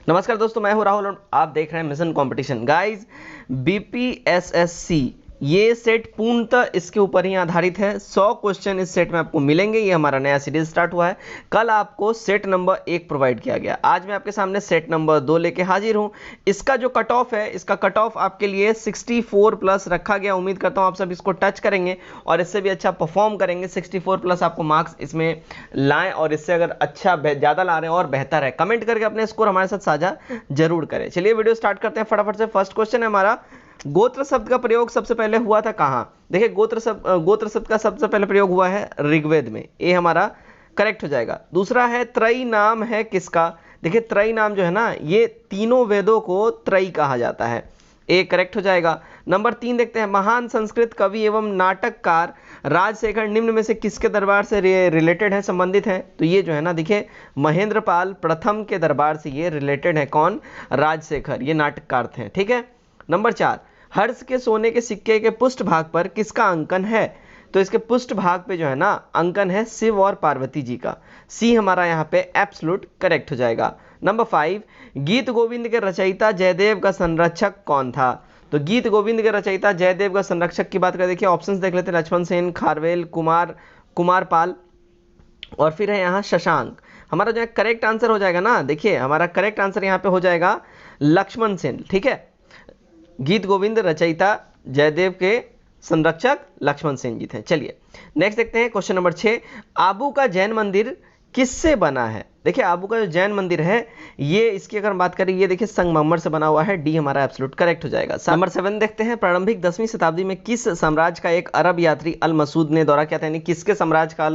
नमस्कार दोस्तों, मैं हूं राहुल और आप देख रहे हैं मिशन कंपटीशन। गाइस, बीपीएसएससी ये सेट पूर्णतः इसके ऊपर ही आधारित है। 100 क्वेश्चन इस सेट में आपको मिलेंगे। ये हमारा नया सीरीज स्टार्ट हुआ है। कल आपको सेट नंबर 1 प्रोवाइड किया गया, आज मैं आपके सामने सेट नंबर 2 लेके हाजिर हूं। इसका जो कट ऑफ है, इसका कट ऑफ आपके लिए 64 प्लस रखा गया। उम्मीद करता हूं आप सब इसको टच करेंगे और इससे भी अच्छा परफॉर्म करेंगे। 64 प्लस आपको मार्क्स इसमें लाएं और इससे अगर अच्छा ज़्यादा ला रहे हैं और बेहतर है, कमेंट करके अपने स्कोर हमारे साथ साझा जरूर करें। चलिए वीडियो स्टार्ट करते हैं फटाफट से। फर्स्ट क्वेश्चन है हमारा, गोत्र शब्द का प्रयोग सबसे पहले हुआ था कहां? देखिए, गोत्र शब्द का सबसे पहले प्रयोग हुआ है ऋग्वेद में। ये हमारा करेक्ट हो जाएगा। दूसरा है त्रयी नाम है किसका? देखिए, त्रयी नाम जो है ना, ये तीनों वेदों को त्रयी कहा जाता है। ए करेक्ट हो जाएगा। नंबर 3 देखते हैं, महान संस्कृत कवि एवं नाटककार राजशेखर निम्न में से किसके दरबार से रिलेटेड है, संबंधित है? तो ये जो है ना, देखिए, महेंद्रपाल प्रथम के दरबार से ये रिलेटेड है। कौन? राजशेखर, ये नाटककार थे। ठीक है। नंबर 4, हर्ष के सोने के सिक्के के पृष्ठ भाग पर किसका अंकन है? तो इसके पृष्ठ भाग पे जो है ना, अंकन है शिव और पार्वती जी का। सी हमारा यहाँ पे एब्सोल्यूट करेक्ट हो जाएगा। नंबर 5, गीत गोविंद के रचयिता जयदेव का संरक्षक कौन था? तो गीत गोविंद के रचयिता जयदेव का संरक्षक की बात करें, देखिए ऑप्शंस देख लेते हैं। लक्ष्मण सेन, खारवेल, कुमारपाल और फिर है यहाँ शशांक। हमारा जो है करेक्ट आंसर हो जाएगा ना, देखिए हमारा करेक्ट आंसर यहाँ पे हो जाएगा लक्ष्मण सेन। ठीक है, गीत गोविंद रचयिता जयदेव के संरक्षक लक्ष्मण सेन जी थे। चलिए नेक्स्ट देखते हैं क्वेश्चन नंबर 6, आबू का जैन मंदिर किससे बना है? देखिए, आबू का जो जैन मंदिर है, ये इसकी अगर बात करें, ये देखिए संगमरमर से बना हुआ है। डी हमारा एब्सोल्यूट करेक्ट हो जाएगा। नंबर 7 देखते हैं, प्रारंभिक 10वीं शताब्दी में किस साम्राज्य का एक अरब यात्री अल मसूद ने दौरा किया था? यानी किसके साम्राज्य का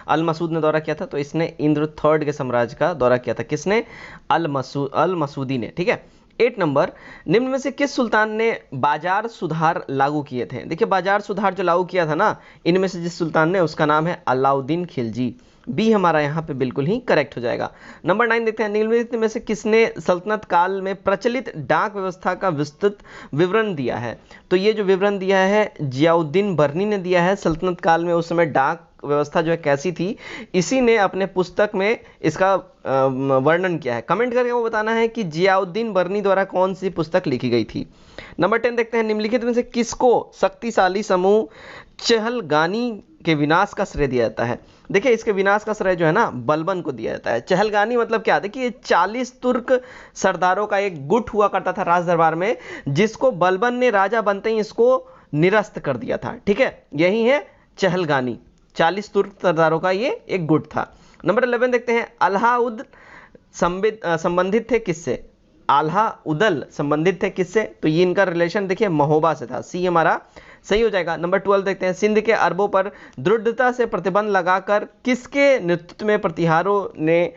अल मसूद ने दौरा किया था? तो इसने इंद्र थर्ड के साम्राज्य का दौरा किया था। किसने? अल मसूदी ने। ठीक है। 8 नंबर, निम्न में से किस सुल्तान ने बाजार सुधार लागू किए थे? देखिए, बाजार सुधार जो लागू किया था ना, इनमें से जिस सुल्तान ने, उसका नाम है अलाउद्दीन खिलजी। बी हमारा यहाँ पे बिल्कुल ही करेक्ट हो जाएगा। नंबर 9 देखते हैं, निम्नलिखित में से किसने सल्तनत काल में प्रचलित डाक व्यवस्था का विस्तृत विवरण दिया है? तो ये जो विवरण दिया है, जियाउद्दीन बर्नी ने दिया है। सल्तनत काल में उस समय डाक व्यवस्था जो है कैसी थी, इसी ने अपने पुस्तक में इसका वर्णन किया है। कमेंट करके वो बताना है कि जियाउद्दीन बर्नी द्वारा कौन सी पुस्तक लिखी गई थी। नंबर 10 देखते हैं, निम्नलिखित में से किसको शक्तिशाली समूह चहलगानी के विनाश का श्रेय दिया जाता है? देखिए, इसके विनाश का श्रेय जो है ना, बलबन को दिया जाता है। चहलगानी मतलब क्या? देखिए, 40 तुर्क सरदारों का एक गुट हुआ करता था राज दरबार में, जिसको बलबन ने राजा बनते ही इसको निरस्त कर दिया था। ठीक है, यही है चहलगानी। 40 तुर्क सरदारों का ये एक गुट था। नंबर 11 देखते हैं, अलाउद्दीन संबंधित थे किससे? अलाउद्दीन संबंधित थे किससे? तो ये इनका रिलेशन देखिए महोबा से था। सी हमारा सही हो जाएगा। नंबर 12 देखते हैं, सिंध के अरबों पर दृढ़ता से प्रतिबंध लगाकर किसके नेतृत्व में प्रतिहारों ने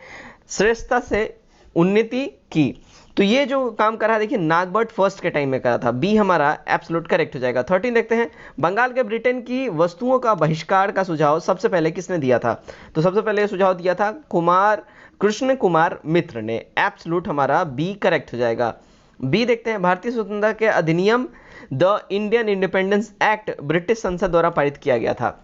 श्रेष्ठता से उन्नति की? तो ये जो काम करा, देखिए नागभट्ट फर्स्ट के टाइम में करा था। बी हमारा एब्सोल्यूट करेक्ट हो जाएगा। 13 देखते हैं, बंगाल के ब्रिटेन की वस्तुओं का बहिष्कार का सुझाव सबसे पहले किसने दिया था? तो सबसे पहले सुझाव दिया था कृष्ण कुमार मित्र ने। एब्सोल्यूट हमारा बी करेक्ट हो जाएगा। बी देखते हैं, भारतीय स्वतंत्रता के अधिनियम the Indian independence act British संसद द्वारा पारित किया गया था।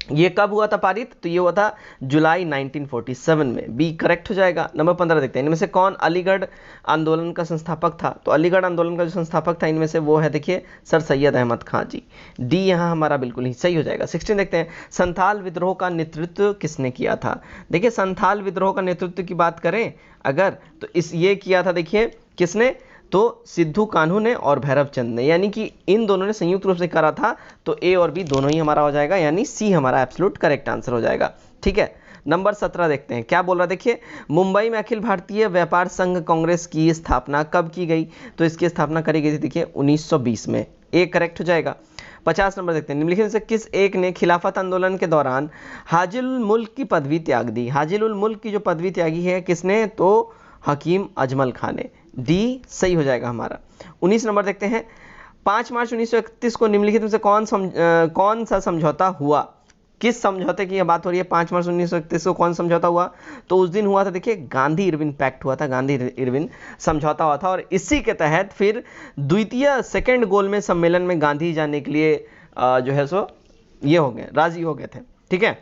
ये कब हुआ था पारित? तो ये हुआ था जुलाई 1947 में। बी करेक्ट हो जाएगा। नंबर 15 देखते हैं, इनमें से कौन अलीगढ़ आंदोलन का संस्थापक था? तो अलीगढ़ आंदोलन का जो संस्थापक था इनमें से, वो है देखिए सर सैयद अहमद खान जी। डी यहाँ हमारा बिल्कुल ही सही हो जाएगा। 16 देखते हैं, संथाल विद्रोह का नेतृत्व किसने किया था? देखिए, संथाल विद्रोह का नेतृत्व की बात करें अगर, तो ये किया था, देखिए किसने? तो सिद्धू कान्हू ने और भैरव चंद ने, यानी कि इन दोनों ने संयुक्त रूप से करा था। तो ए और बी दोनों ही हमारा हो जाएगा, यानी सी हमारा एब्सोल्यूट करेक्ट आंसर हो जाएगा। ठीक है। नंबर 17 देखते हैं, क्या बोल रहा है? देखिए, मुंबई में अखिल भारतीय व्यापार संघ कांग्रेस की स्थापना कब की गई? तो इसकी स्थापना करी गई थी देखिए 1920 में। ए करेक्ट हो जाएगा। 50 नंबर देखते हैं, निम्नलिखित से किस एक ने खिलाफत आंदोलन के दौरान हाजिल मुल्क की पदवी त्याग दी? हाजिल मुल्क की जो पदवी त्यागी है किसने? तो हकीम अजमल खान ने। डी सही हो जाएगा हमारा। 19 नंबर देखते हैं, 5 मार्च 1931 को निम्नलिखित में से कौन सा समझौता हुआ? किस समझौते की यह बात हो रही है? 5 मार्च 1931 को कौन समझौता हुआ? तो उस दिन हुआ था देखिए गांधी इरविन पैक्ट हुआ था, गांधी इरविन समझौता हुआ था। और इसी के तहत फिर द्वितीय सेकेंड गोलमेज सम्मेलन में गांधी जाने के लिए जो है सो ये हो गए, राजी हो गए थे। ठीक है।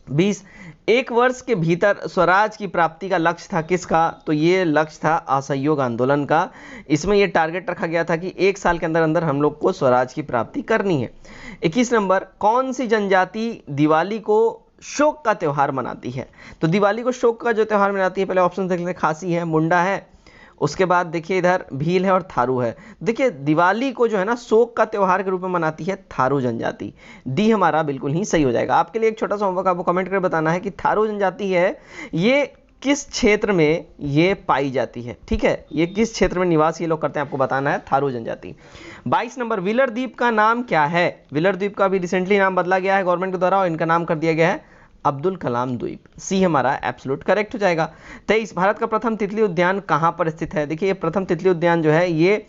20 एक वर्ष के भीतर स्वराज की प्राप्ति का लक्ष्य था किसका? तो ये लक्ष्य था असहयोग आंदोलन का। इसमें ये टारगेट रखा गया था कि 1 साल के अंदर अंदर हम लोग को स्वराज की प्राप्ति करनी है। 21 नंबर, कौन सी जनजाति दिवाली को शोक का त्यौहार मनाती है? तो दिवाली को शोक का जो त्यौहार मनाती है, पहले ऑप्शन देख लेते हैं। खासी है, मुंडा है, उसके बाद देखिए इधर भील है और थारू है। देखिए दिवाली को जो है ना शोक का त्यौहार के रूप में मनाती है थारू जनजाति। डी हमारा बिल्कुल ही सही हो जाएगा। आपके लिए एक छोटा सा होमवर्क, आपको कमेंट करके बताना है कि थारू जनजाति है ये किस क्षेत्र में ये पाई जाती है। ठीक है, ये किस क्षेत्र में निवास ये लोग करते हैं, आपको बताना है, थारू जनजाति। 22 नंबर, व्हीलर द्वीप का नाम क्या है? व्हीलर द्वीप का भी रिसेंटली नाम बदला गया है गवर्नमेंट के द्वारा और इनका नाम कर दिया गया है अब्दुल कलाम द्वीप। सी हमारा एब्सोल्यूट करेक्ट हो जाएगा। 23, भारत का प्रथम तितली उद्यान कहां पर स्थित है? देखिए ये प्रथम तितली उद्यान जो है ये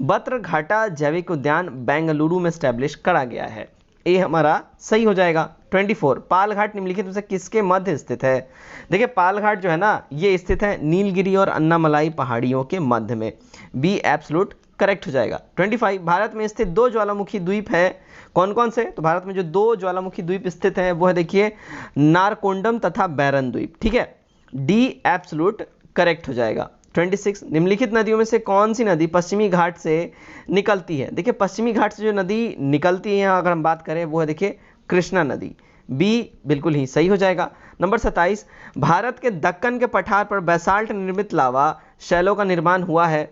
बत्रघाटा जैविक उद्यान बेंगलुरु में स्टैब्लिश करा गया है। ये हमारा सही हो जाएगा। 24, पालघाट निम्नलिखित में से किसके मध्य स्थित है? देखिए पालघाट जो है ना ये स्थित है नीलगिरी और अन्नामलाई पहाड़ियों के मध्य में। बी एब्सोल्यूट करेक्ट हो जाएगा। 25, भारत में स्थित 2 ज्वालामुखी द्वीप है, कौन कौन से? तो भारत में जो 2 ज्वालामुखी द्वीप स्थित हैं वो है देखिए नारकोंडम तथा बैरन द्वीप। ठीक है, डी एब्सोल्यूट करेक्ट हो जाएगा। 26, निम्नलिखित नदियों में से कौन सी नदी पश्चिमी घाट से निकलती है? देखिए पश्चिमी घाट से जो नदी निकलती है यहाँ अगर हम बात करें वो है देखिए कृष्णा नदी। बी बिल्कुल ही सही हो जाएगा। नंबर 27, भारत के दक्कन के पठार पर बैसाल्ट निर्मित लावा शैलों का निर्माण हुआ है,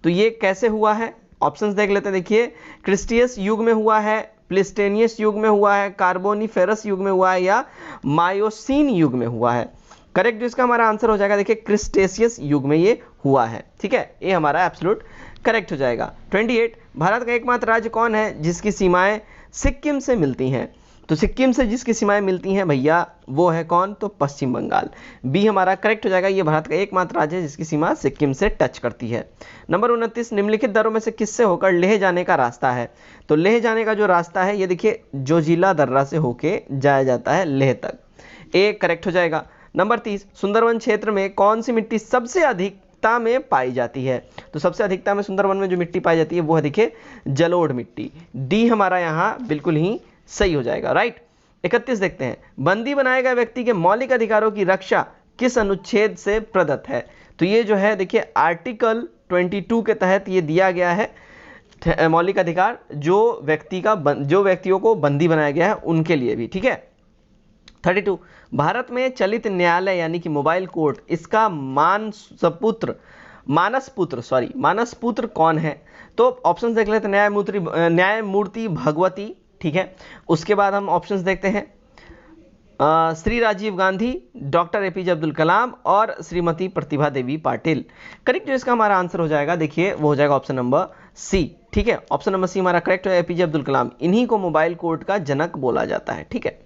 तो ये कैसे हुआ है? ऑप्शंस देख लेते हैं। देखिए क्रिस्टियस युग में हुआ है, प्लिस्टेनियस युग में हुआ है, कार्बोनिफेरस युग में हुआ है या मायोसीन युग में हुआ है? करेक्ट जो इसका हमारा आंसर हो जाएगा देखिए क्रिस्टेशियस युग में ये हुआ है। ठीक है, ये हमारा एब्सोल्यूट करेक्ट हो जाएगा। 28, भारत का एकमात्र राज्य कौन है जिसकी सीमाएं सिक्किम से मिलती हैं? तो सिक्किम से जिसकी सीमाएं मिलती हैं भैया वो है कौन? तो पश्चिम बंगाल। बी हमारा करेक्ट हो जाएगा। ये भारत का एकमात्र राज्य है जिसकी सीमा सिक्किम से टच करती है। नंबर 29, निम्नलिखित दर्रों में से किससे होकर लेह जाने का रास्ता है? तो लेह जाने का जो रास्ता है ये देखिए जोजिला दर्रा से होके जाया जाता है लेह तक। ए करेक्ट हो जाएगा। नंबर 30, सुंदरवन क्षेत्र में कौन सी मिट्टी सबसे अधिकता में पाई जाती है? तो सबसे अधिकता में सुंदरवन में जो मिट्टी पाई जाती है वो है देखिए जलोढ़ मिट्टी। डी हमारा यहाँ बिल्कुल ही सही हो जाएगा। राइट। 31 देखते हैं, बंदी बनाए गए व्यक्ति के मौलिक अधिकारों की रक्षा किस अनुच्छेद से प्रदत्त है? तो ये जो है देखिए आर्टिकल 22 के तहत ये दिया गया है मौलिक अधिकार जो व्यक्तियों को बंदी बनाया गया है उनके लिए भी। ठीक है। 32, भारत में चलित न्यायालय यानी कि मोबाइल कोर्ट इसका मानस पुत्र कौन है? तो ऑप्शंस देख लेते हैं। न्यायमूर्ति भगवती, ठीक है। उसके बाद हम ऑप्शंस देखते हैं, श्री राजीव गांधी, डॉक्टर एपीजे अब्दुल कलाम और श्रीमती प्रतिभा देवी पाटिल। करेक्ट जो इसका हमारा आंसर हो जाएगा देखिए वो हो जाएगा ऑप्शन नंबर सी। ठीक है, ऑप्शन नंबर सी हमारा करेक्ट है, एपीजे अब्दुल कलाम। इन्हीं को मोबाइल कोर्ट का जनक बोला जाता है। ठीक है।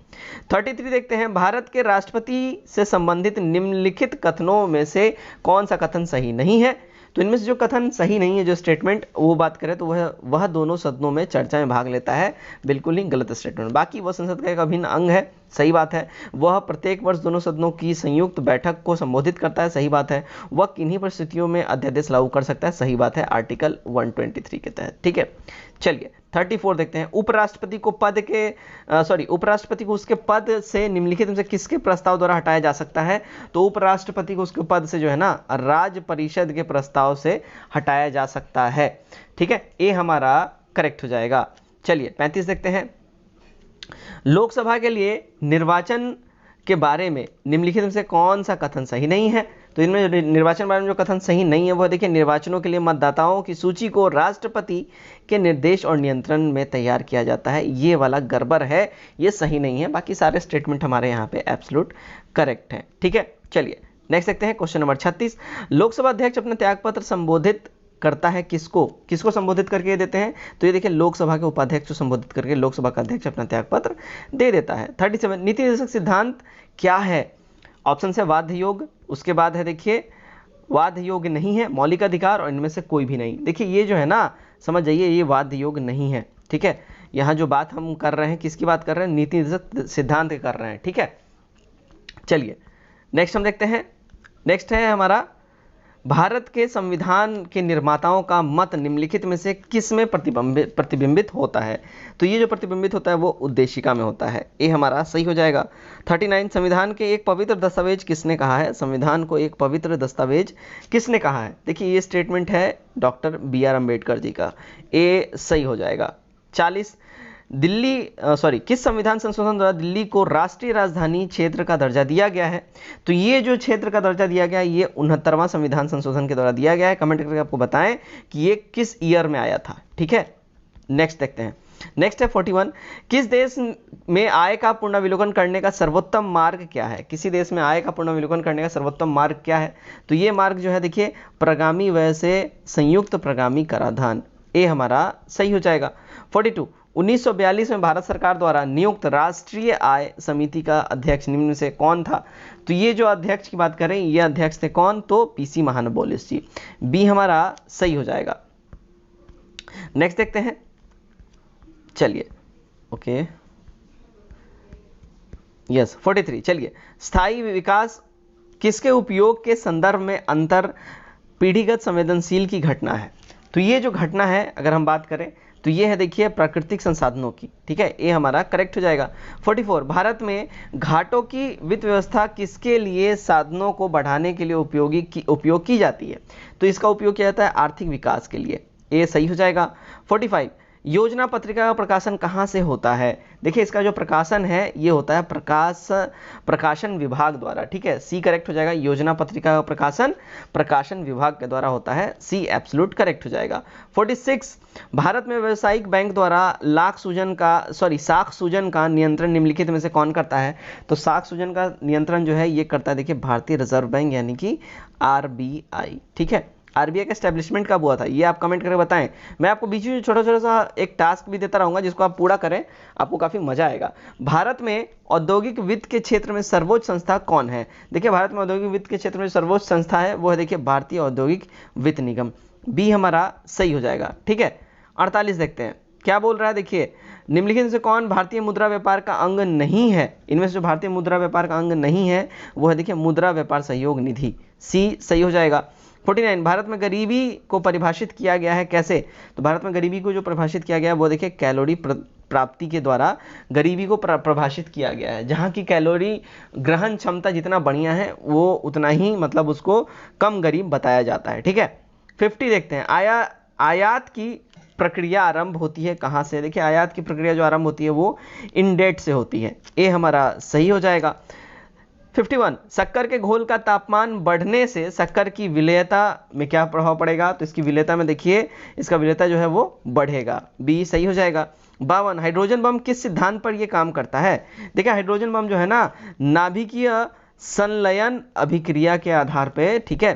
33 देखते हैं, भारत के राष्ट्रपति से संबंधित निम्नलिखित कथनों में से कौन सा कथन सही नहीं है? तो इनमें से जो कथन सही नहीं है, जो स्टेटमेंट वो बात करें तो वह दोनों सदनों में चर्चा में भाग लेता है, बिल्कुल ही गलत स्टेटमेंट। बाकी वह संसद का एक अभिन्न अंग है, सही बात है। वह प्रत्येक वर्ष दोनों सदनों की संयुक्त बैठक को संबोधित करता है, सही बात है। वह किन्हीं परिस्थितियों में अध्यादेश लागू कर सकता है, सही बात है, आर्टिकल 123 के तहत। ठीक है, चलिए 34 देखते हैं, उपराष्ट्रपति को उसके पद से निम्नलिखित में से किसके प्रस्ताव द्वारा हटाया जा सकता है? तो उपराष्ट्रपति को उसके पद से जो है ना राज्य परिषद के प्रस्ताव से हटाया जा सकता है। ठीक है, ये हमारा करेक्ट हो जाएगा। चलिए 35 देखते हैं, लोकसभा के लिए निर्वाचन के बारे में निम्नलिखित में से कौन सा कथन सही नहीं है? तो इनमें निर्वाचन के बारे में जो कथन सही नहीं है वह देखिए, निर्वाचनों के लिए मतदाताओं की सूची को राष्ट्रपति के निर्देश और नियंत्रण में तैयार किया जाता है, ये वाला गड़बड़ है, ये सही नहीं है। बाकी सारे स्टेटमेंट हमारे यहाँ पे एब्सोल्यूट करेक्ट हैं। ठीक है, चलिए नेक्स्ट देखते हैं क्वेश्चन नंबर 36, लोकसभा अध्यक्ष अपना त्यागपत्र संबोधित करता है किसको संबोधित करके देते हैं? तो ये देखिए लोकसभा के उपाध्यक्ष को संबोधित करके लोकसभा का अध्यक्ष अपना त्यागपत्र दे देता है। 37, नीति निर्देशक सिद्धांत क्या है? ऑप्शन से वाद्य योग, उसके बाद है देखिए वाद्य योग नहीं है, मौलिक अधिकार और इनमें से कोई भी नहीं। देखिए ये जो है ना समझ जाइए ये वाद्य योग नहीं है। ठीक है, यहाँ जो बात हम कर रहे हैं किसकी बात कर रहे हैं? नीति निर्देशक सिद्धांत की कर रहे हैं। ठीक है, चलिए नेक्स्ट हम देखते हैं। नेक्स्ट है हमारा भारत के संविधान के निर्माताओं का मत निम्नलिखित में से किस में प्रतिबिंबित होता है? तो ये जो प्रतिबिंबित होता है वो उद्देशिका में होता है। ये हमारा सही हो जाएगा। 39 संविधान के एक पवित्र दस्तावेज किसने कहा है? संविधान को एक पवित्र दस्तावेज किसने कहा है? देखिए ये स्टेटमेंट है डॉक्टर BR अम्बेडकर जी का। ये सही हो जाएगा। 40 किस संविधान संशोधन द्वारा दिल्ली को राष्ट्रीय राजधानी क्षेत्र का दर्जा दिया गया है? तो ये जो क्षेत्र का दर्जा दिया गया है ये 69वां संविधान संशोधन के द्वारा दिया गया है। कमेंट करके आपको बताएं कि ये किस ईयर में आया था। ठीक है, नेक्स्ट देखते हैं। नेक्स्ट है 41, किस देश में आय का पुनर्विलोकन करने का सर्वोत्तम मार्ग क्या है? किसी देश में आय का पुनर्विलोकन करने का सर्वोत्तम मार्ग क्या है? तो ये मार्ग जो है देखिए प्रगामी व्यय से संयुक्त प्रगामी कराधान। ये हमारा सही हो जाएगा। 42, 1942 में भारत सरकार द्वारा नियुक्त राष्ट्रीय आय समिति का अध्यक्ष निम्न में से कौन था? तो ये जो अध्यक्ष की बात करें ये अध्यक्ष थे कौन? तो PC महानबोलिस जी। बी हमारा सही हो जाएगा। नेक्स्ट देखते हैं, चलिए ओके यस 43, चलिए स्थायी विकास किसके उपयोग के संदर्भ में अंतर पीढ़ीगत संवेदनशील की घटना है? तो ये जो घटना है अगर हम बात करें तो ये है देखिए प्राकृतिक संसाधनों की। ठीक है, ये हमारा करेक्ट हो जाएगा। 44, भारत में घाटों की वित्त व्यवस्था किसके लिए साधनों को बढ़ाने के लिए उपयोग की जाती है? तो इसका उपयोग किया जाता है आर्थिक विकास के लिए। ये सही हो जाएगा। 45, योजना पत्रिका का प्रकाशन कहाँ से होता है? देखिए इसका जो प्रकाशन है ये होता है प्रकाशन विभाग द्वारा। ठीक है, सी करेक्ट हो जाएगा। योजना पत्रिका का प्रकाशन प्रकाशन विभाग के द्वारा होता है। सी एब्सोल्यूट करेक्ट हो जाएगा। 46, भारत में व्यावसायिक बैंक द्वारा साख सूजन का नियंत्रण निम्नलिखित में से कौन करता है? तो साख सूजन का नियंत्रण जो है ये करता है देखिए भारतीय रिजर्व बैंक यानी कि RBI। ठीक है, RBI का एस्टेब्लिशमेंट कब हुआ था ये आप कमेंट करके बताएं। मैं आपको बीच में छोटा छोटा सा एक टास्क भी देता रहूंगा जिसको आप पूरा करें, आपको काफी मजा आएगा। भारत में औद्योगिक वित्त के क्षेत्र में सर्वोच्च संस्था कौन है? देखिए भारत में औद्योगिक वित्त के क्षेत्र में सर्वोच्च संस्था है वो है देखिए भारतीय औद्योगिक वित्त निगम। बी हमारा सही हो जाएगा। ठीक है, 48 देखते हैं क्या बोल रहा है। देखिए निम्नलिखित में से कौन भारतीय मुद्रा व्यापार का अंग नहीं है? इनमें से जो भारतीय मुद्रा व्यापार का अंग नहीं है वो है देखिए मुद्रा व्यापार सहयोग निधि। सी सही हो जाएगा। 49, भारत में गरीबी को परिभाषित किया गया है कैसे? तो भारत में गरीबी को जो परिभाषित किया गया है वो देखिए कैलोरी प्राप्ति के द्वारा गरीबी को परिभाषित किया गया है। जहां की कैलोरी ग्रहण क्षमता जितना बढ़िया है वो उतना ही मतलब उसको कम गरीब बताया जाता है। ठीक है, 50 देखते हैं। आयात की प्रक्रिया आरंभ होती है कहां से? देखिए आयात की प्रक्रिया जो आरंभ होती है वो इंडेट से होती है। ये हमारा सही हो जाएगा। 51, शक्कर के घोल का तापमान बढ़ने से शक्कर की विलेयता में क्या प्रभाव पड़ेगा? तो इसकी विलेयता में देखिए इसका विलेयता जो है वो बढ़ेगा। बी सही हो जाएगा। 52, हाइड्रोजन बम किस सिद्धांत पर यह काम करता है? देखिए हाइड्रोजन बम जो है ना नाभिकीय संलयन अभिक्रिया के आधार पे, ठीक है,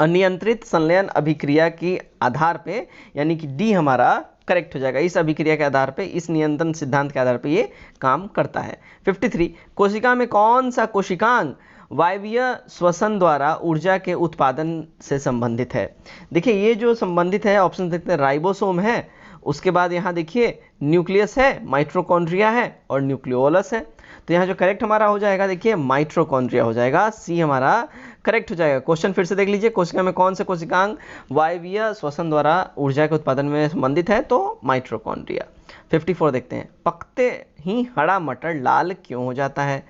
अनियंत्रित संलयन अभिक्रिया के आधार पे, यानी कि डी हमारा करेक्ट हो जाएगा। इस अभिक्रिया के आधार पे, इस नियंत्रण सिद्धांत के आधार पे ये काम करता है। 53, कोशिका में कौन सा कोशिकांग वायवीय श्वसन द्वारा ऊर्जा के उत्पादन से संबंधित है? देखिए ये जो संबंधित है ऑप्शन देखते हैं, राइबोसोम है, उसके बाद यहाँ देखिए न्यूक्लियस है, माइट्रोकॉन्ड्रिया है और न्यूक्लियोलस है। तो यहाँ जो करेक्ट हमारा हो जाएगा देखिए माइट्रोकॉन्ड्रिया हो जाएगा। सी हमारा करेक्ट हो जाएगा। क्वेश्चन फिर से देख लीजिए, कोशिका में कौन से कोशिकांग वायवीय श्वसन द्वारा ऊर्जा के उत्पादन में संबंधित है? तो माइट्रोकॉन्ड्रिया। 54 देखते हैं, पकते ही हरा मटर लाल क्यों हो जाता है?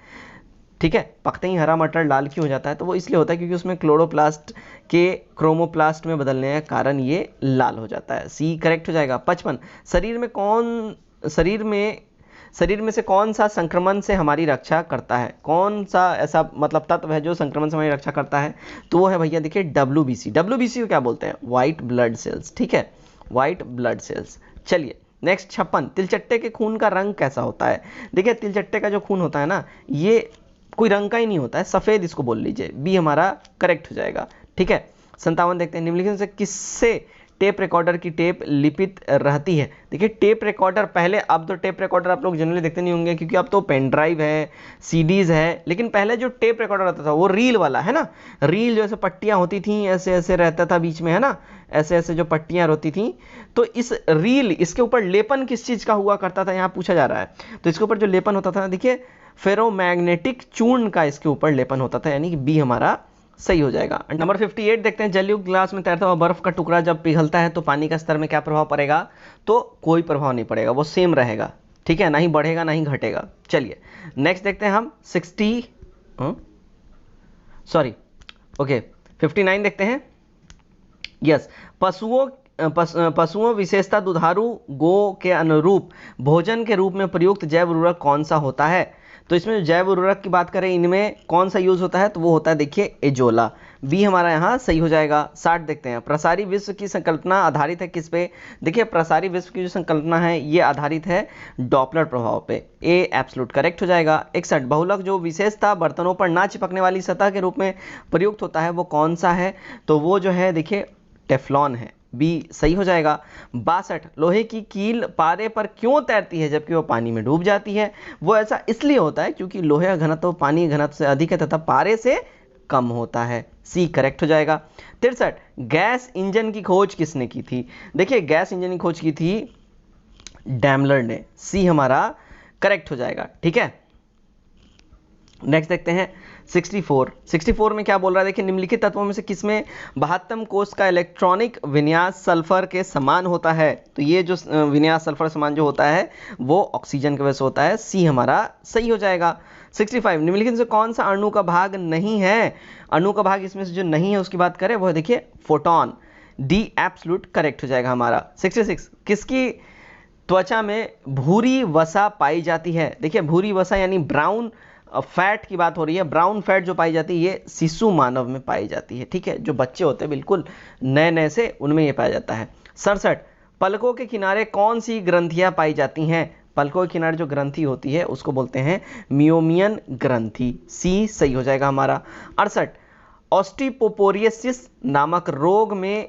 ठीक है, पकते ही हरा मटर लाल क्यों हो जाता है? तो वो इसलिए होता है क्योंकि उसमें क्लोरोप्लास्ट के क्रोमोप्लास्ट में बदलने के कारण ये लाल हो जाता है। सी करेक्ट हो जाएगा। 55, शरीर में से कौन सा संक्रमण से हमारी रक्षा करता है? कौन सा ऐसा मतलब तत्व है जो संक्रमण से हमारी रक्षा करता है? तो वो है भैया देखिए WBC। WBC को क्या बोलते हैं? White blood cells. ठीक है, व्हाइट ब्लड सेल्स। चलिए नेक्स्ट 56, तिलचट्टे के खून का रंग कैसा होता है? देखिए तिलचट्टे का जो खून होता है ना ये कोई रंग का ही नहीं होता है, सफेद इसको बोल लीजिए। बी हमारा करेक्ट हो जाएगा। ठीक है, 57 देखते हैं, निम्नलिखित से किससे टेप रिकॉर्डर की टेप लिपित रहती है? देखिए टेप रिकॉर्डर पहले, अब तो टेप रिकॉर्डर आप लोग जनरली देखते नहीं होंगे क्योंकि अब तो पेन ड्राइव है, CDs है, लेकिन पहले जो टेप रिकॉर्डर रहता था वो रील वाला है ना, रील जो ऐसे पट्टियां होती थी ऐसे ऐसे रहता था बीच में, है ना, ऐसे ऐसे जो पट्टियां होती थी। तो इस रील, इसके ऊपर लेपन किस चीज का हुआ करता था यहाँ पूछा जा रहा है। तो इसके ऊपर जो लेपन होता था देखिए फेरोमैग्नेटिक चूर्ण का इसके ऊपर लेपन होता था, यानी कि बी हमारा सही हो जाएगा। नंबर 58 देखते हैं, जलयुक्त गिलास में तैरता हुआ बर्फ का टुकड़ा जब पिघलता है तो पानी का स्तर में क्या प्रभाव पड़ेगा? तो कोई प्रभाव नहीं पड़ेगा, वो सेम रहेगा, ठीक है, ना ही बढ़ेगा ना ही घटेगा। चलिए नेक्स्ट देखते हैं हम 59 देखते हैं। यस, पशुओं विशेषता दुधारू गो के अनुरूप भोजन के रूप में प्रयुक्त जैव उर्वरक कौन सा होता है? तो इसमें जो जैव उर्वरक की बात करें, इनमें कौन सा यूज होता है? तो वो होता है देखिए एजोला, बी हमारा यहाँ सही हो जाएगा। 60 देखते हैं, प्रसारी विश्व की संकल्पना आधारित है किस पे? देखिए प्रसारी विश्व की जो संकल्पना है ये आधारित है डॉपलर प्रभाव पे, ए एब्सोल्यूट करेक्ट हो जाएगा। 61, बहुलक जो विशेषता बर्तनों पर ना चिपकने वाली सतह के रूप में प्रयुक्त होता है वो कौन सा है? तो वो जो है देखिए टेफ्लॉन है, बी सही हो जाएगा। 62, लोहे की कील पारे पर क्यों तैरती है जबकि वो पानी में डूब जाती है? वो ऐसा इसलिए होता है क्योंकि लोहे का घनत्व पानी घनत्व से अधिक है तथा पारे से कम होता है, सी करेक्ट हो जाएगा। 63, गैस इंजन की खोज किसने की थी? देखिए गैस इंजन की खोज की थी डैमलर ने, सी हमारा करेक्ट हो जाएगा, ठीक है। नेक्स्ट देखते हैं 64 में क्या बोल रहा है? देखिए निम्नलिखित तत्वों में से किसमें 72 कोष का इलेक्ट्रॉनिक विन्यास सल्फर के समान होता है? तो ये जो विन्यास सल्फर समान जो होता है वो ऑक्सीजन की वजह से होता है, सी हमारा सही हो जाएगा। 65, निम्नलिखित से कौन सा अणु का भाग नहीं है? अणु का भाग इसमें से जो नहीं है उसकी बात करें वो देखिए फोटोन, डी एब्सोल्यूट करेक्ट हो जाएगा हमारा। 66, किसकी त्वचा में भूरी वसा पाई जाती है? देखिए भूरी वसा यानी ब्राउन फैट की बात हो रही है, ब्राउन फैट जो पाई जाती है ये शिशु मानव में पाई जाती है, ठीक है, जो बच्चे होते हैं बिल्कुल नए नए से उनमें ये पाया जाता है। 67, पलकों के किनारे कौन सी ग्रंथियां पाई जाती हैं? पलकों के किनारे जो ग्रंथि होती है उसको बोलते हैं मियोमियन ग्रंथि, सी सही हो जाएगा हमारा। 68, ऑस्टियोपोरोसिस नामक रोग में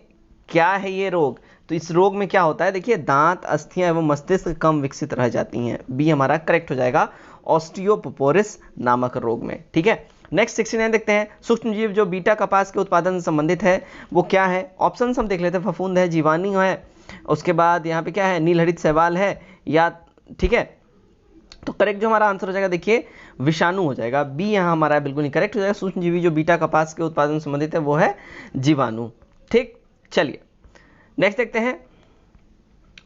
क्या है ये रोग? तो इस रोग में क्या होता है? देखिए दांत, अस्थियां एवं मस्तिष्क कम विकसित रह जाती हैं, बी हमारा करेक्ट हो जाएगा ऑस्टियोपोरोसिस नामक रोग में, ठीक है। नेक्स्ट 69 देखते हैं, सूक्ष्म जीव जो बीटा कपास के उत्पादन से संबंधित है वो क्या है? ऑप्शन हम देख लेते हैं, फफूंद है, जीवाणु है, उसके बाद यहाँ पे क्या है, नीलहरित शैवाल है, या ठीक है। तो करेक्ट जो हमारा आंसर हो जाएगा देखिए विषाणु हो जाएगा, बी यहाँ हमारा बिल्कुल नहीं करेक्ट हो जाएगा। सूक्ष्मजीवी जो बीटा कपास के उत्पादन से संबंधित है वो है जीवाणु, ठीक। चलिए नेक्स्ट देखते हैं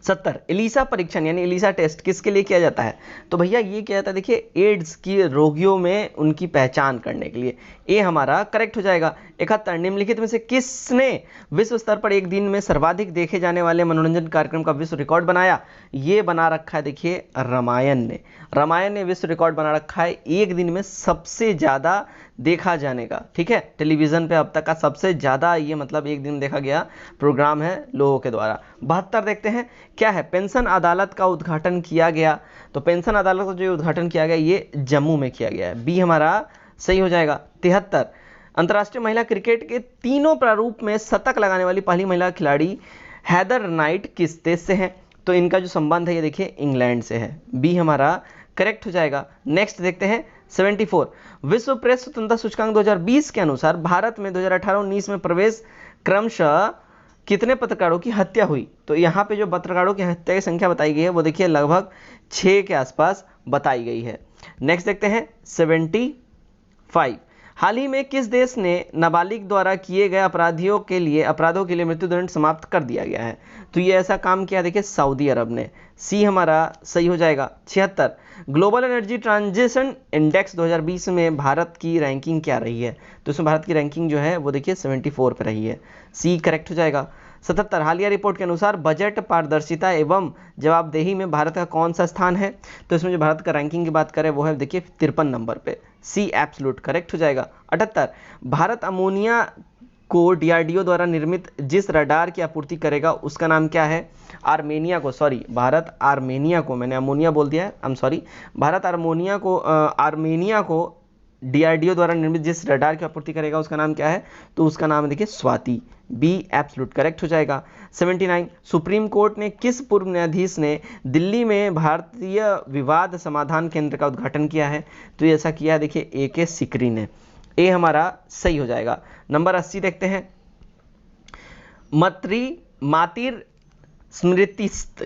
70, एलिसा परीक्षण यानी एलिसा टेस्ट किसके लिए किया जाता है? तो भैया ये किया जाता है देखिए एड्स की रोगियों में उनकी पहचान करने के लिए, ए हमारा करेक्ट हो जाएगा। 71, निम्नलिखित में से किसने विश्व स्तर पर एक दिन में सर्वाधिक देखे जाने वाले मनोरंजन कार्यक्रम का विश्व रिकॉर्ड बनाया? ये बना रखा है देखिए रामायण ने विश्व रिकॉर्ड बना रखा है एक दिन में सबसे ज्यादा देखा जाने का, ठीक है, टेलीविजन पे अब तक का सबसे ज्यादा ये मतलब एक दिन में देखा गया प्रोग्राम है लोगों के द्वारा। 72 देखते हैं क्या है, पेंशन अदालत का उद्घाटन किया गया? तो पेंशन अदालत का जो उद्घाटन किया गया ये जम्मू में किया गया है, बी हमारा सही हो जाएगा। 73, अंतर्राष्ट्रीय महिला क्रिकेट के तीनों प्रारूप में शतक लगाने वाली पहली महिला खिलाड़ी हैदर नाइट किस देश से है? तो इनका जो संबंध है ये देखिए इंग्लैंड से है, बी हमारा करेक्ट हो जाएगा। नेक्स्ट देखते हैं 74, विश्व प्रेस स्वतंत्रता सूचकांक 2020 के अनुसार भारत में 2018-19 में प्रवेश क्रमशः कितने पत्रकारों की हत्या हुई? तो यहाँ पे जो पत्रकारों की हत्या की संख्या बताई गई है वो देखिए लगभग 6 के आसपास बताई गई है। नेक्स्ट देखते हैं 75, हाल ही में किस देश ने नाबालिग द्वारा किए गए अपराधों के लिए मृत्युदंड समाप्त कर दिया गया है? तो ये ऐसा काम किया देखिए सऊदी अरब ने, सी हमारा सही हो जाएगा। 76, ग्लोबल एनर्जी ट्रांजिशन इंडेक्स 2020 में भारत की रैंकिंग क्या रही है? तो इसमें भारत की रैंकिंग जो है वो देखिए 74 पर रही है, सी करेक्ट हो जाएगा। 77, हालिया रिपोर्ट के अनुसार बजट पारदर्शिता एवं जवाबदेही में भारत का कौन सा स्थान है? तो इसमें जो भारत का रैंकिंग की बात करें वो है देखिए 53 नंबर पे, सी एब्सोल्यूट करेक्ट हो जाएगा। 78, भारत अमोनिया को डीआरडीओ द्वारा निर्मित जिस रडार की आपूर्ति करेगा उसका नाम क्या है? आर्मेनिया को, सॉरी भारत आर्मेनिया को, मैंने अमोनिया बोल दिया है, I am sorry, Bharat Armenia को डीआरडीओ द्वारा निर्मित जिस रडार की आपूर्ति करेगा उसका नाम क्या है? तो उसका नाम है देखिए स्वाति, बी एब्सोल्यूट करेक्ट हो जाएगा। 79, सुप्रीम कोर्ट ने किस पूर्व न्यायाधीश ने दिल्ली में भारतीय विवाद समाधान केंद्र का उद्घाटन किया है? तो ये ऐसा किया है देखिए AK सिकरी ने, ए हमारा सही हो जाएगा। नंबर 80 देखते हैं, मातिर स्मृतिस्थ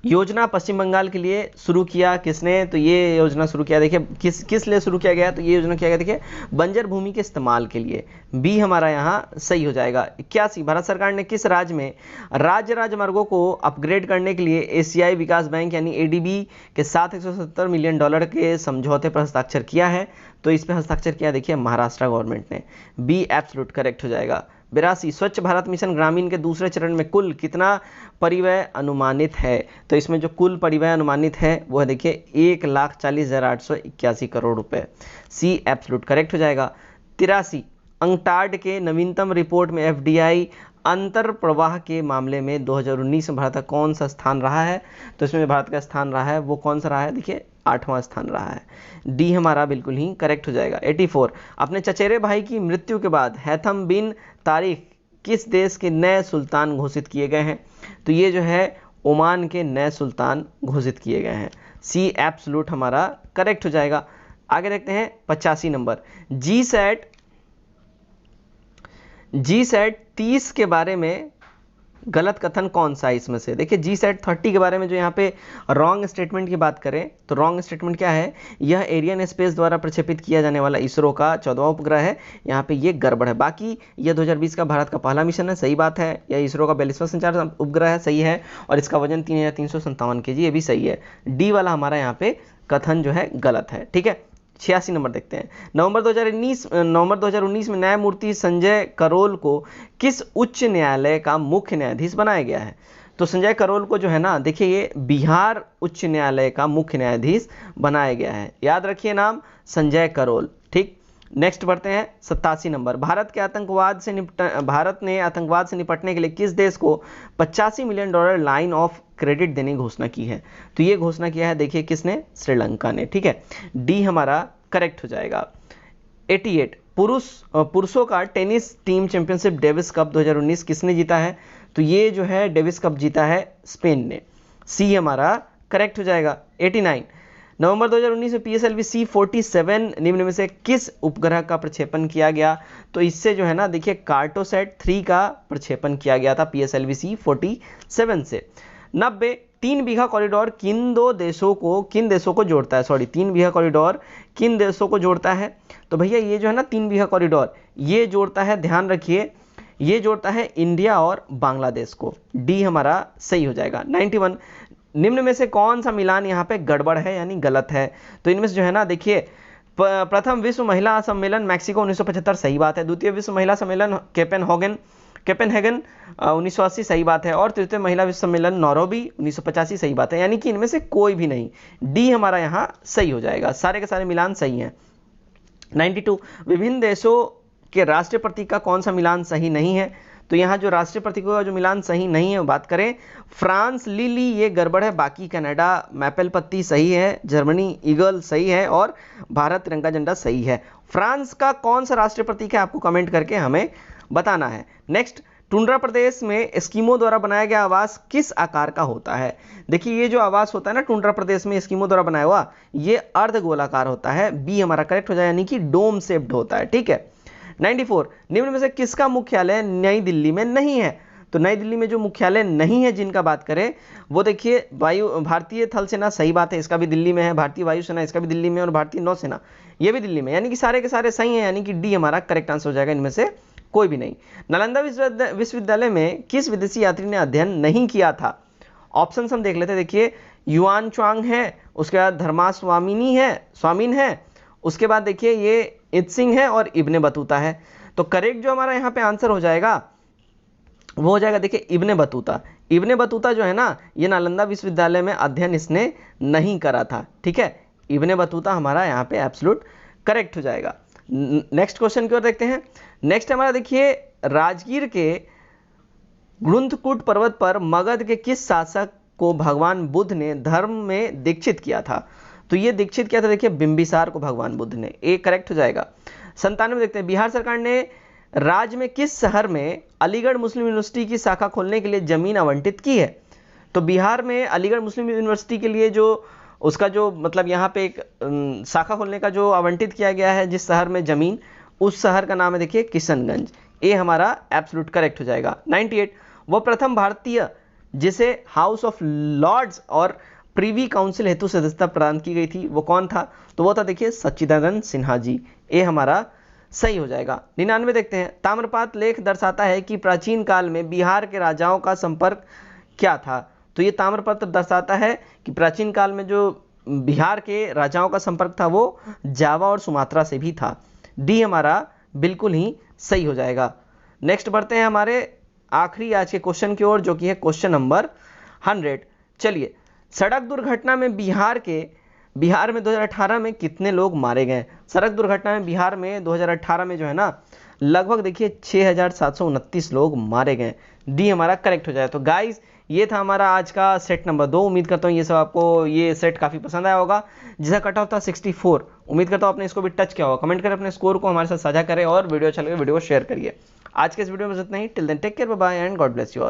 योजना पश्चिम बंगाल के लिए शुरू किया किसने? तो ये योजना शुरू किया, देखिए किस लिए शुरू किया गया? तो ये योजना किया गया देखिए बंजर भूमि के इस्तेमाल के लिए। बी हमारा यहाँ सही हो जाएगा। 81, भारत सरकार ने किस राज्य में राज्य राजमार्गों को अपग्रेड करने के लिए एशियाई विकास बैंक यानी एडीबी के साथ $170 मिलियन के समझौते पर हस्ताक्षर किया है? तो इस पर हस्ताक्षर किया देखिए महाराष्ट्र गवर्नमेंट ने। बी एब्सोल्यूट करेक्ट हो जाएगा। 82, स्वच्छ भारत मिशन ग्रामीण के दूसरे चरण में कुल कितना परिव्यय अनुमानित है? तो इसमें जो कुल परिव्यय अनुमानित है वो है देखिए 1,40,881 करोड़ रुपए। सी एब्सोल्यूट करेक्ट हो जाएगा। 83, अंकटाड के नवीनतम रिपोर्ट में एफडीआई अंतर प्रवाह के मामले में 2019 में भारत का कौन सा स्थान रहा है? तो इसमें भारत का स्थान रहा है वो कौन सा रहा है? देखिए 8वां स्थान रहा है। डी हमारा बिल्कुल ही करेक्ट हो जाएगा। 84, अपने चचेरे भाई की मृत्यु के बाद हैथम बिन तारिक किस देश के नए सुल्तान घोषित किए गए हैं? तो ये जो है ओमान के नए सुल्तान घोषित किए गए हैं। सी एब्सोल्यूट हमारा करेक्ट हो जाएगा। आगे देखते हैं 85 नंबर। जी सैट 30 के बारे में गलत कथन कौन सा है इसमें से? देखिए जीसैट 30 के बारे में जो यहाँ पे रॉन्ग स्टेटमेंट की बात करें तो रॉन्ग स्टेटमेंट क्या है? यह एरियन स्पेस द्वारा प्रक्षेपित किया जाने वाला इसरो का 14वां उपग्रह है। यहाँ पे ये गड़बड़ है। बाकी यह 2020 का भारत का पहला मिशन है, सही बात है। यह इसरो का 42वां संचार उपग्रह है, सही है। और इसका वजन 3,357 kg, ये भी सही है। डी वाला हमारा यहाँ पे कथन जो है गलत है। ठीक है, 86 नंबर देखते हैं। नवंबर 2019 में न्यायमूर्ति संजय करोल को किस उच्च न्यायालय का मुख्य न्यायाधीश बनाया गया है? तो संजय करोल को जो है ना, देखिए ये बिहार उच्च न्यायालय का मुख्य न्यायाधीश बनाया गया है। याद रखिए नाम संजय करोल। ठीक, नेक्स्ट बढ़ते हैं 87 नंबर। भारत ने आतंकवाद से निपटने के लिए किस देश को $85 मिलियन लाइन ऑफ क्रेडिट देने की घोषणा की है? तो ये घोषणा किया है देखिए किसने? श्रीलंका ने। ठीक है, डी हमारा करेक्ट हो जाएगा। 88, पुरुषों का tennis team championship Davis cup 2019 किसने जीता है? तो ये जो है डेविस कप जीता है स्पेन ने। सी हमारा करेक्ट हो जाएगा। 89, नवंबर 2019 में PSLV C47 निम्न में से किस उपग्रह का प्रक्षेपण किया गया? तो इससे जो है ना देखिए कार्टोसैट 3 का प्रक्षेपण किया गया था PSLV C47 से। 90, 3 बीघा कॉरिडोर किन देशों को जोड़ता है? 3 बीघा कॉरिडोर किन देशों को जोड़ता है? तो भैया ये जो है ना 3 बीघा कॉरिडोर ये जोड़ता है, ध्यान रखिए, ये जोड़ता है इंडिया और बांग्लादेश को। डी हमारा सही हो जाएगा। 91, निम्न में से कौन सा मिलान यहाँ पे गड़बड़ है यानी गलत है? तो इनमें से जो है ना देखिए प्रथम विश्व महिला सम्मेलन मैक्सिको 1975 सही बात है। द्वितीय विश्व महिला सम्मेलन कोपेनहेगन 1980 सही बात है। और तृतीय महिला विश्व सम्मेलन नैरोबी 1985 सही बात है। यानी कि इनमें से कोई भी नहीं। डी हमारा यहाँ सही हो जाएगा। सारे के सारे मिलान सही हैं। 92, विभिन्न देशों के राष्ट्रीय प्रतीक का कौन सा मिलान सही नहीं है? तो यहाँ जो राष्ट्रीय प्रतीकों का जो मिलान सही नहीं है बात करें, फ्रांस लिली ये गड़बड़ है, बाकी कनाडा मैपल पत्ती सही है, जर्मनी ईगल सही है और भारत तिरंगा झंडा सही है। फ्रांस का कौन सा राष्ट्रीय प्रतीक है आपको कमेंट करके हमें बताना है। नेक्स्ट, टुंड्रा प्रदेश में एस्किमो द्वारा बनाया गया आवास किस आकार का होता है? देखिए ये जो आवास होता है ना टुंड्रा प्रदेश में एस्किमो द्वारा बनाया हुआ, ये अर्धगोलाकार होता है। बी हमारा करेक्ट हो जाए, यानी कि डोम शेप्ड होता है। ठीक है। 94, निम्न में से किसका मुख्यालय नई दिल्ली में नहीं है? तो नई दिल्ली में जो मुख्यालय नहीं है जिनका बात करें वो देखिए भारतीय थल सेना सही बात है, इसका भी दिल्ली में है। भारतीय वायुसेना इसका भी दिल्ली में, और भारतीय नौसेना ये भी दिल्ली में, यानी कि सारे के सारे सही हैं। यानी कि डी हमारा करेक्ट आंसर हो जाएगा, इनमें से कोई भी नहीं। नालंदा विश्वविद्यालय में किस विदेशी यात्री ने अध्ययन नहीं किया था? ऑप्शन हम देख लेते हैं। देखिए युआन च्वांग है, उसके बाद धर्मा स्वामीन है, उसके बाद देखिए ये इत्सिंग है और इब्ने बतूता है। तो करेक्ट जो हमारा यहाँ पे आंसर हो जाएगा वो हो जाएगा देखिए इब्ने बतूता। इब्ने बतूता जो है ना ये नालंदा विश्वविद्यालय में अध्ययन इसने नहीं करा था। ठीक है, इब्ने बतूता हमारा यहाँ पे एब्सोल्यूट करेक्ट हो जाएगा। नेक्स्ट क्वेश्चन की ओर देखते हैं। नेक्स्ट हमारा देखिए राजगीर के ग्रुंथकुट पर्वत पर मगध के किस शासक को भगवान बुद्ध ने धर्म में दीक्षित किया था? तो ये दीक्षित किया था देखिए बिंबिसार को भगवान बुद्ध ने। ए करेक्ट हो जाएगा। 97 देखते हैं, बिहार सरकार ने राज्य में किस शहर में अलीगढ़ मुस्लिम यूनिवर्सिटी की शाखा खोलने के लिए जमीन आवंटित की है? तो बिहार में अलीगढ़ मुस्लिम यूनिवर्सिटी के लिए जो उसका जो मतलब यहाँ पे एक शाखा खोलने का जो आवंटित किया गया है जिस शहर में जमीन, उस शहर का नाम है देखिए किशनगंज। ए हमारा एब्सोल्यूट करेक्ट हो जाएगा। 98, वह प्रथम भारतीय जिसे हाउस ऑफ लॉर्ड्स और प्रीवी काउंसिल हेतु सदस्यता प्रदान की गई थी, वो कौन था? तो वो था देखिए सच्चिदानंद सिन्हा जी। ये हमारा सही हो जाएगा। 99 देखते हैं। ताम्रपात लेख दर्शाता है कि प्राचीन काल में बिहार के राजाओं का संपर्क क्या था? तो ये ताम्रपत्र दर्शाता है कि प्राचीन काल में जो बिहार के राजाओं का संपर्क था वो जावा और सुमात्रा से भी था। डी हमारा बिल्कुल ही सही हो जाएगा। नेक्स्ट बढ़ते हैं हमारे आखिरी आज के क्वेश्चन की ओर, जो कि है क्वेश्चन नंबर 100। चलिए, सड़क दुर्घटना में बिहार में 2018 में कितने लोग मारे गए? सड़क दुर्घटना में बिहार में 2018 में जो है ना, लगभग देखिए 6729 लोग मारे गए। डी हमारा करेक्ट हो जाए। तो गाइस, ये था हमारा आज का सेट नंबर 2। उम्मीद करता हूँ ये सब आपको ये सेट काफ़ी पसंद आया होगा, जिसका कट ऑफ था 64। उम्मीद करता हूँ आपने इसको भी टच किया होगा। कमेंट करें अपने स्कोर को, हमारे साथ साझा करें और वीडियो अच्छा लगे वीडियो को शेयर करिए। आज के इस वीडियो में बस इतना ही। Till then take care, bye bye and God bless you all.